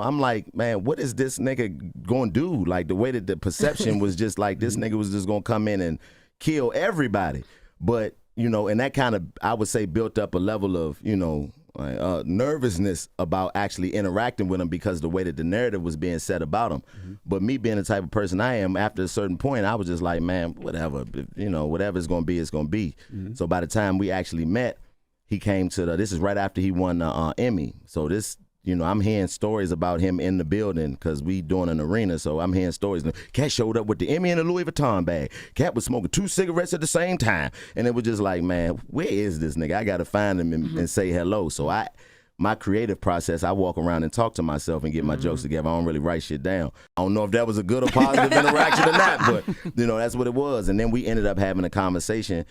I'm like, man, what is this nigga gonna do? Like the way that the perception was just like this nigga was just gonna come in and kill everybody. But, you know, and that kind of, I would say, built up a level of, you know, nervousness about actually interacting with him because the way that the narrative was being said about him. But me being the type of person I am, after a certain point, I was just like, man, whatever, you know, whatever it's going to be, it's going to be. So by the time we actually met, he came to this is right after he won the Emmy. So this, you know, I'm hearing stories about him in the building because we doing an arena, so I'm hearing stories. Katt showed up with the Emmy and a Louis Vuitton bag. Katt was smoking 2 cigarettes at the same time. And it was just like, man, where is this nigga? I got to find him and say hello. So my creative process, I walk around and talk to myself and get my jokes together. I don't really write shit down. I don't know if that was a good or positive interaction or not, but, you know, that's what it was. And then we ended up having a conversation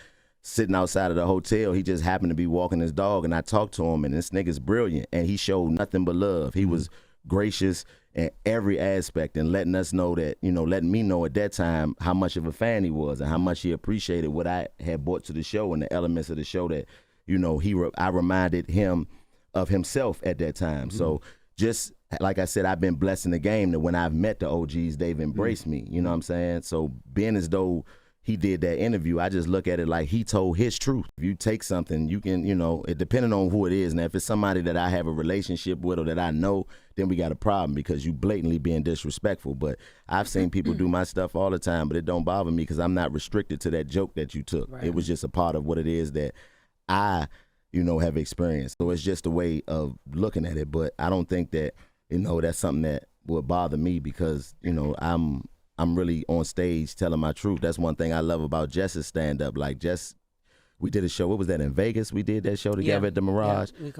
sitting outside of the hotel. He just happened to be walking his dog, and I talked to him, and this nigga's brilliant, and he showed nothing but love. He was gracious in every aspect and letting us know that, you know, letting me know at that time how much of a fan he was and how much he appreciated what I had brought to the show and the elements of the show that, you know, I reminded him of himself at that time. So just like I said, I've been blessed in the game that when I've met the OGs, they've embraced me. You know what I'm saying? So being as though he did that interview, I just look at it like he told his truth. If you take something, you can, you know, it depending on who it is. Now, if it's somebody that I have a relationship with or that I know, then we got a problem because you blatantly being disrespectful. But I've seen people do my stuff all the time, but it don't bother me because I'm not restricted to that joke that you took. Right. It was just a part of what it is that I, you know, have experienced. So it's just a way of looking at it. But I don't think that, you know, that's something that would bother me because, you know, I'm really on stage telling my truth. That's one thing I love about Jess's stand-up. Like, Jess, we did a show, what was that, in Vegas? We did that show together at the Mirage. Yeah,